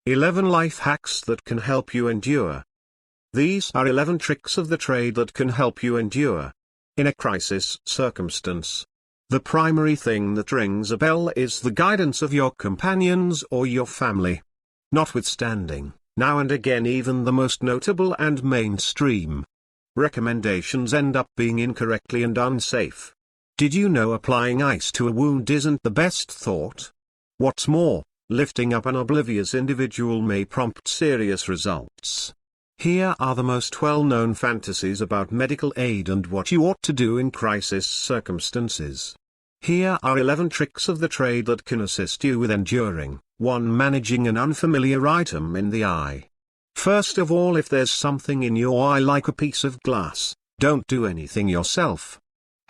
11 life hacks that can help you endure. These are 11 tricks of the trade that can help you endure in a crisis circumstance. The primary thing that rings a bell is the guidance of your companions or your family. Notwithstanding, now and again even the most notable and mainstream recommendations end up being incorrectly and unsafe. Did you know applying ice to a wound isn't the best thought? What's more, lifting up an oblivious individual may prompt serious results. Here are the most well-known fantasies about medical aid and what you ought to do in crisis circumstances. Here are 11 tricks of the trade that can assist you with enduring. 1. Managing an unfamiliar item in the eye. First of all, if there's something in your eye like a piece of glass, don't do anything yourself.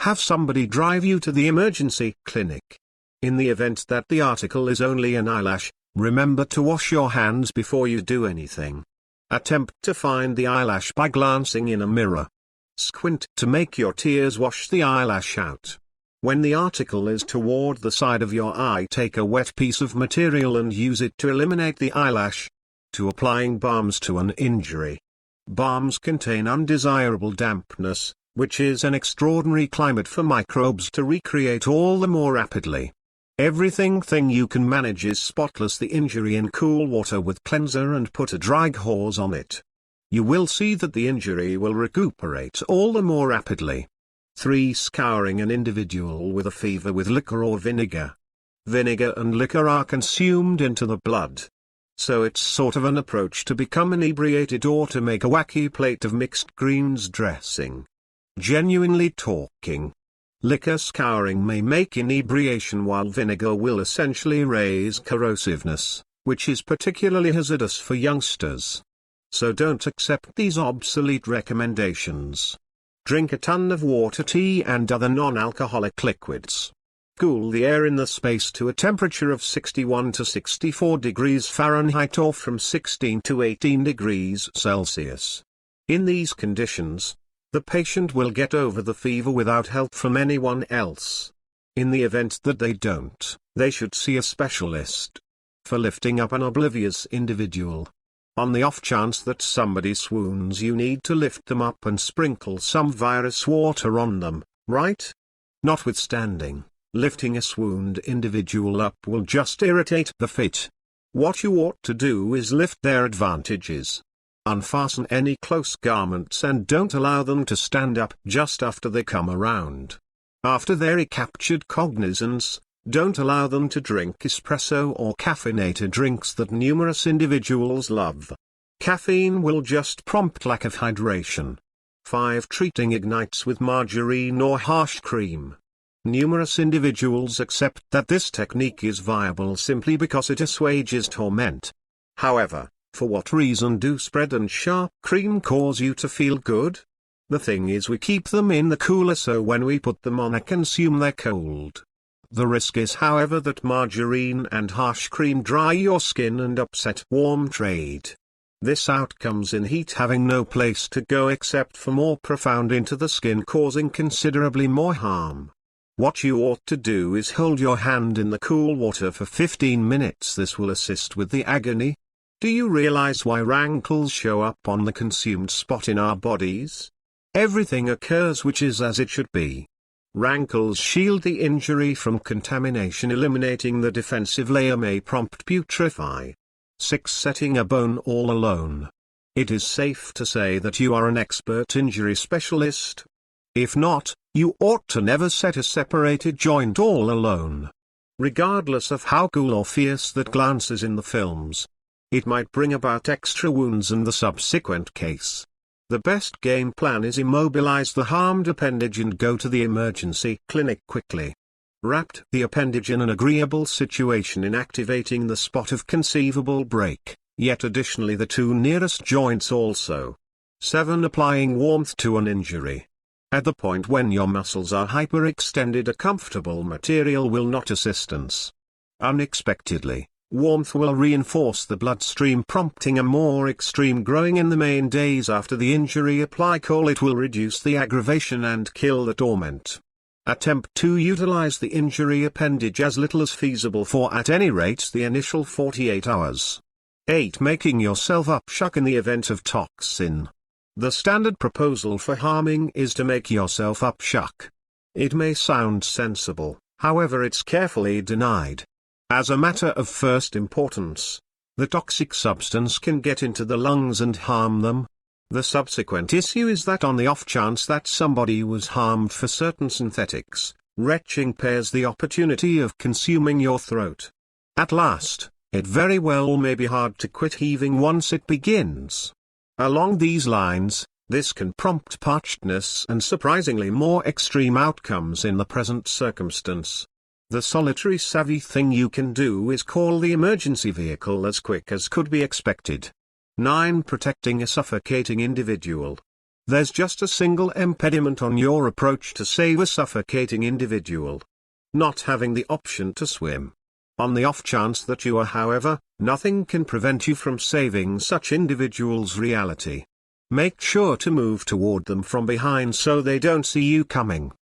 Have somebody drive you to the emergency clinic. In the event that the article is only an eyelash, remember to wash your hands before you do anything. Attempt to find the eyelash by glancing in a mirror. Squint to make your tears wash the eyelash out. When the article is toward the side of your eye, take a wet piece of material and use it to eliminate the eyelash. 2. Applying balms to an injury. Balms contain undesirable dampness, which is an extraordinary climate for microbes to recreate all the more rapidly. Everything you can manage is spotless the injury in cool water with cleanser and put a dry gauze on it. You will see that the injury will recuperate all the more rapidly. 3. Scouring an individual with a fever with liquor or vinegar. Vinegar and liquor are consumed into the blood. So it's sort of an approach to become inebriated or to make a wacky plate of mixed greens dressing. Genuinely talking, liquor scouring may make inebriation while vinegar will essentially raise corrosiveness, which is particularly hazardous for youngsters. So don't accept these obsolete recommendations. Drink a ton of water, tea and other non-alcoholic liquids. Cool the air in the space to a temperature of 61 to 64 degrees Fahrenheit or from 16 to 18 degrees Celsius. In these conditions, the patient will get over the fever without help from anyone else. In the event that they don't, they should see a specialist for lifting up an oblivious individual. On the off chance that somebody swoons, you need to lift them up and sprinkle some virus water on them, right? Notwithstanding, lifting a swooned individual up will just irritate the fit. What you ought to do is lift their advantages. Unfasten any close garments and don't allow them to stand up just after they come around. After their recaptured cognizance, don't allow them to drink espresso or caffeinated drinks that numerous individuals love. Caffeine will just prompt lack of hydration. 5. Treating ignites with margarine or harsh cream. Numerous individuals accept that this technique is viable simply because it assuages torment. However, for what reason do spread and sharp cream cause you to feel good? The thing is, we keep them in the cooler so when we put them on and consume they're cold. The risk is, however, that margarine and harsh cream dry your skin and upset warm trade. This outcomes in heat having no place to go except for more profound into the skin, causing considerably more harm. What you ought to do is hold your hand in the cool water for 15 minutes. This will assist with the agony. Do you realize why rankles show up on the consumed spot in our bodies? Everything occurs which is as it should be. Rankles shield the injury from contamination. Eliminating the defensive layer may prompt putrefy. 6. Setting a bone all alone. It is safe to say that you are an expert injury specialist. If not, you ought to never set a separated joint all alone. Regardless of how cool or fierce that glances in the films, it might bring about extra wounds and the subsequent case. The best game plan is immobilize the harmed appendage and go to the emergency clinic quickly. Wrapped the appendage in an agreeable situation inactivating the spot of conceivable break, yet additionally the two nearest joints also. 7. Applying warmth to an injury. At the point when your muscles are hyperextended, a comfortable material will not assistance. Unexpectedly, warmth will reinforce the bloodstream, prompting a more extreme growing in the main days after the injury. Apply cold, it will reduce the aggravation and kill the torment. Attempt to utilize the injury appendage as little as feasible for at any rate the initial 48 hours. 8. Making yourself upshuck in the event of toxin. The standard proposal for harming is to make yourself upshuck. It may sound sensible, however it's carefully denied. As a matter of first importance, the toxic substance can get into the lungs and harm them. The subsequent issue is that on the off chance that somebody was harmed for certain synthetics, retching pairs the opportunity of consuming your throat. At last, it very well may be hard to quit heaving once it begins. Along these lines, this can prompt parchedness and surprisingly more extreme outcomes in the present circumstance. The solitary savvy thing you can do is call the emergency vehicle as quick as could be expected. 9. Protecting a suffocating individual. There's just a single impediment on your approach to save a suffocating individual: not having the option to swim. On the off chance that you are, however, nothing can prevent you from saving such individuals' reality. Make sure to move toward them from behind so they don't see you coming.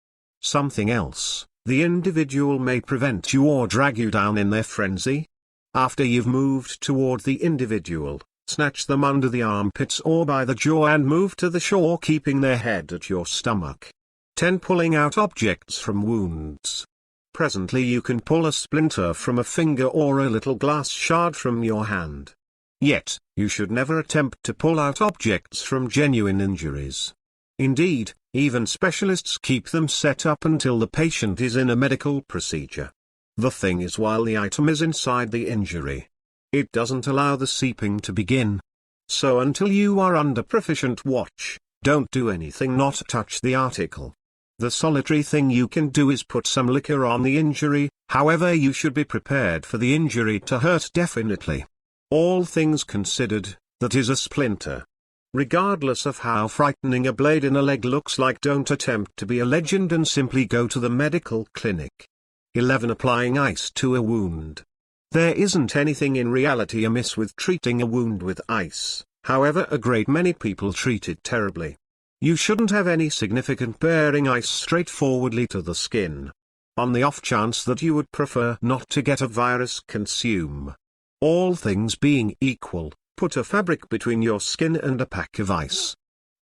Something else: the individual may prevent you or drag you down in their frenzy. After you've moved toward the individual, snatch them under the armpits or by the jaw and move to the shore, keeping their head at your stomach. 10. Pulling out objects from wounds. Presently you can pull a splinter from a finger or a little glass shard from your hand. Yet, you should never attempt to pull out objects from genuine injuries. Indeed, even specialists keep them set up until the patient is in a medical procedure. The thing is, while the item is inside the injury, it doesn't allow the seeping to begin. So until you are under proficient watch, don't do anything, not touch the article. The solitary thing you can do is put some liquor on the injury, however you should be prepared for the injury to hurt definitely. All things considered, that is a splinter. Regardless of how frightening a blade in a leg looks like, don't attempt to be a legend and simply go to the medical clinic. 11. Applying ice to a wound. There isn't anything in reality amiss with treating a wound with ice, however a great many people treat it terribly. You shouldn't have any significant bearing ice straightforwardly to the skin. On the off chance that you would prefer not to get a virus consume, all things being equal, put a fabric between your skin and a pack of ice.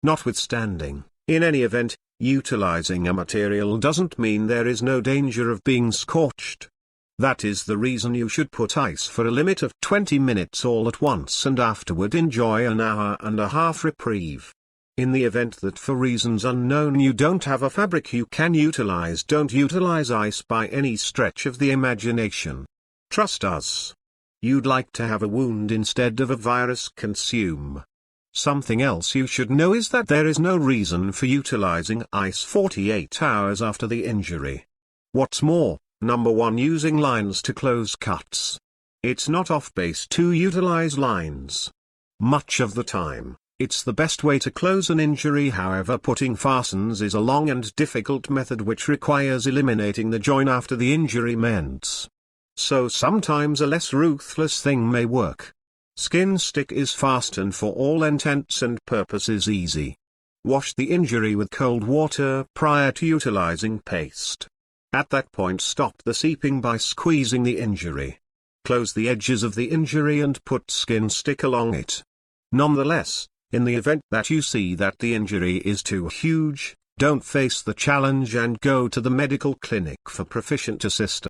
Notwithstanding, in any event, utilizing a material doesn't mean there is no danger of being scorched. That is the reason you should put ice for a limit of 20 minutes all at once and afterward enjoy an hour-and-a-half reprieve. In the event that for reasons unknown you don't have a fabric you can utilize, don't utilize ice by any stretch of the imagination. Trust us. You'd like to have a wound instead of a virus consume. Something else you should know is that there is no reason for utilizing ice 48 hours after the injury. What's more, number 1, using lines to close cuts. It's not off base to utilize lines. Much of the time, it's the best way to close an injury. However, putting fastens is a long and difficult method which requires eliminating the joint after the injury mends. So sometimes a less ruthless thing may work. Skin stick is fast and for all intents and purposes easy. Wash the injury with cold water prior to utilizing paste. At that point stop the seeping by squeezing the injury. Close the edges of the injury and put skin stick along it. Nonetheless, in the event that you see that the injury is too huge, don't face the challenge and go to the medical clinic for proficient assistance.